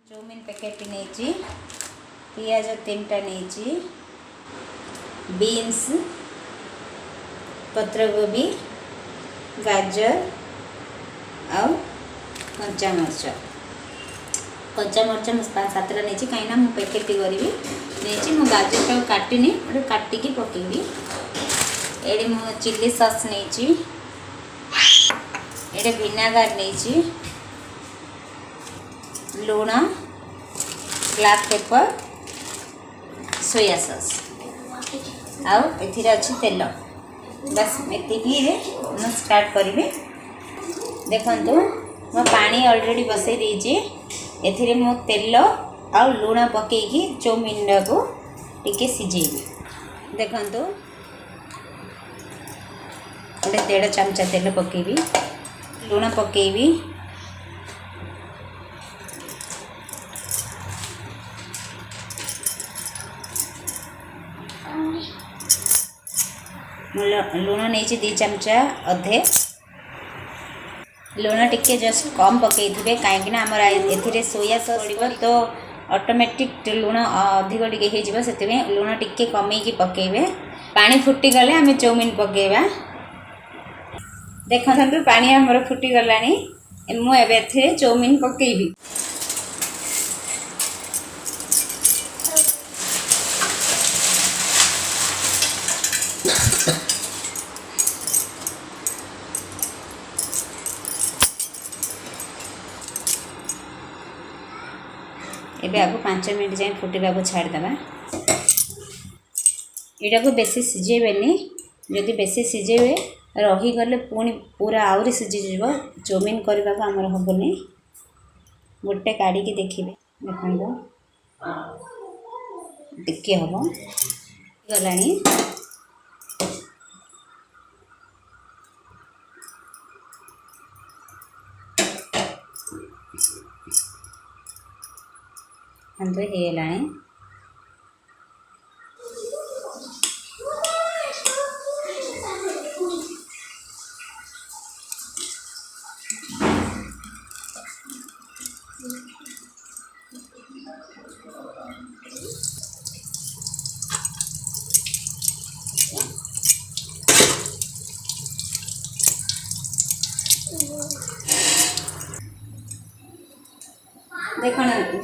chowmein packet नहीं पियाज 3टा नहीं बीन्स पत्रकोबी गाजर आउ कंचा मरच मुझे 5-7टा नहीं कहीं मुझे पैकेट करी नहीं मु गाजर टाक काटिनी गोटे काटिकी पकेबी ये मु चिल्ली सॉस नहीं ये विनेगार नहीं लूण ब्लैक पेपर सोया सॉस आउ एथिरे अच्छी तेल बस एतिकी मैं स्टार्ट करी देखु मो पानी ऑलरेडी बसई देछि एथिरे मो तेल आउ लूण पकेकी चौमिन को टिके सिझेबी देखु गोटे 1.5 चमचा तेल पकेबी लूण पकेबी लूण नहीं 2 चमचा अधे लूण टिके जस्ट कम पकई कहीं आमर ए सोया सॉस पड़ो तो ऑटोमेटिक लूण अधिक टिके से लूण टिके कमेकी पकेबे पानी फुटी गले आम चौमिन पकेबा देखते पानी आमर फुटी गलानी मुझे चौमिन पकेबी एबे आपको 5 मिनट जाए फुटवा को छाड़दे यहाँ को बेसी सिझेबेनी जदि बेसी सिझेबे रहीगले पुणी पूरा आहरी सिझीज चौमिन करने को आमर हेनी गोटे काढ़ी देखिए देखो टिके हम गला होगा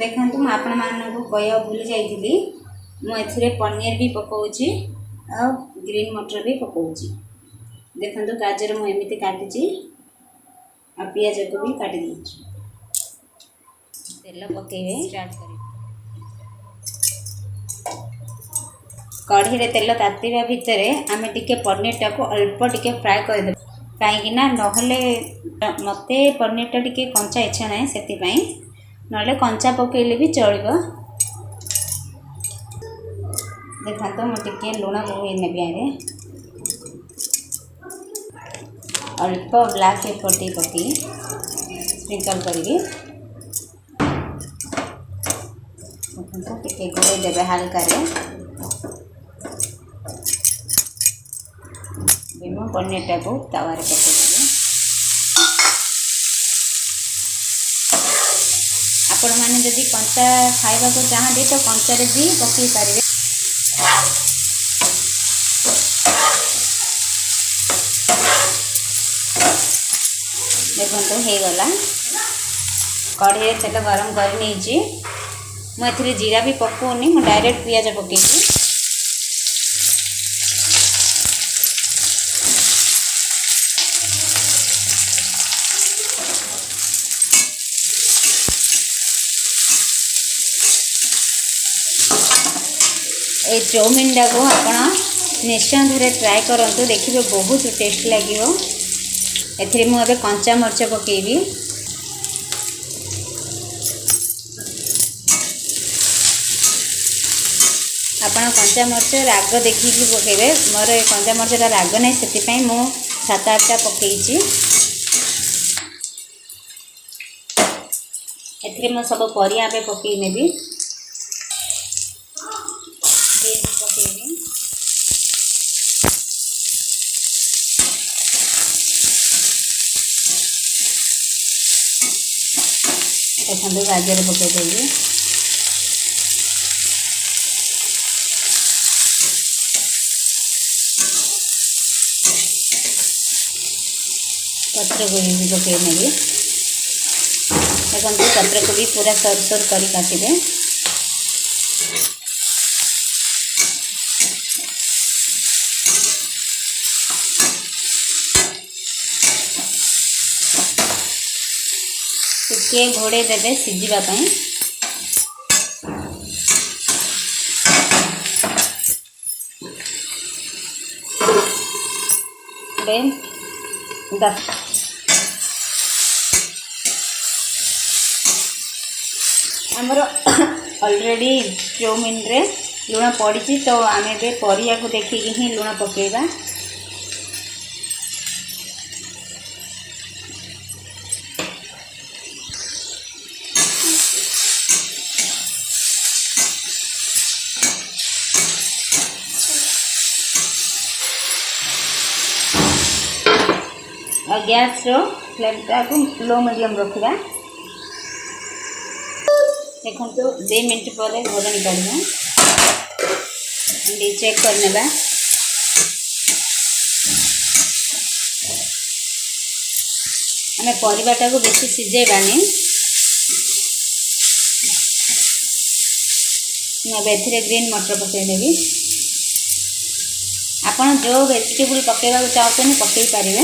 देखो मुझे आपण मानक कह भूली जाइली मुझे पनीर भी पकाऊँगी आ ग्रीन मटर भी पकाऊँगी देखो गाजर मुझे काटी आ पियाज को भी काटी देती तेल पकेबे स्टार्ट कर कढ़ी रे तेल तातीबा भितर आम टिके पनीर टाको अल्प टिके फ्राए करदे कहीं नहले मते पनीर टा टिके कंचा इच्छा ना से ना कंचा पकईले भी चलो देखा तो मुझे लुण ने अल्प ब्लैक पेपर टी पकई स्प्रिंकल करी गोड़े देवे हाल्का पनीर टाको तवा पकई आपण मैंने जदि कंचा खाइबा को चाहते तो कंचारे भी पकई पारे देखो होगला कढ़ी तेल गरम कर मुझे जीरा भी पकाउनी मु डायरेक्ट पियाज पकई ए चौमिन टा को आप निश्चय थे ट्राए करूँ देखिए बहुत टेस्ट लगे ए मुझे कंचा मरच पकेबी आपण कंचा मरच राग देखिकी पकेबे मोर कंचा मरच राग नहीं से 7-8टा पकई ए सब परिया पकई नेबी पकईबी देखो गाजर पकईदेवी पत्र कोबी भी पकई नेबी देखो पत्र कोबी पूरा सर सर कर काटिबे टिके घोड़े देवे सिझापी आमर ऑलरेडी चाउमीन रे लुण पड़ी तो आम ए परिया को देखिकी ही लुण पकेबा और गैस रो फ्लेम को लो मीडियम रखा देखो 2 मिनट पर घोड़नी काढ़ा चेक करने आम परिवाटा को बेसी सिझेबानी मैं ग्रीन मटर पकईदेवी आपड़ जो वेजिटेबल पकईवा चाहते पकई पारे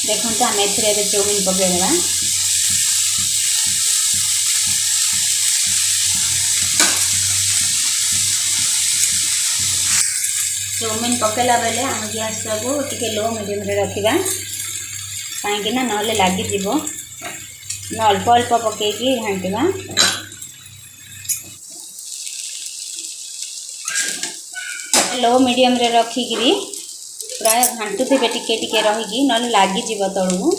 देखो आम ए चाउमीन पकईदेवा चाउमीन पकेला बेले आम गैस को टिके लो मीडियम रे रखा कहीं ना लगे अल्प अल्प पकईकी घांटा लो मीडियम रे रखिकी प्राय घाटुवे टिके टिके रहीकि ना लगिज तलू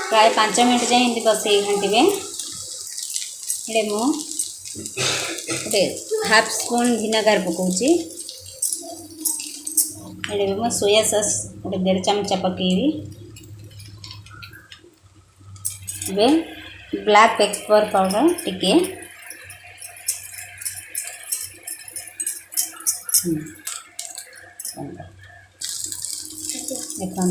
प्राय 5 मिनट जाए इमती बसई घाटे मुझे हाफ स्पून भिनेगार पकाउची मो सोया सॉस 1.5 चमचा पकेबी ब्लैक पेपर पाउडर टिके देखो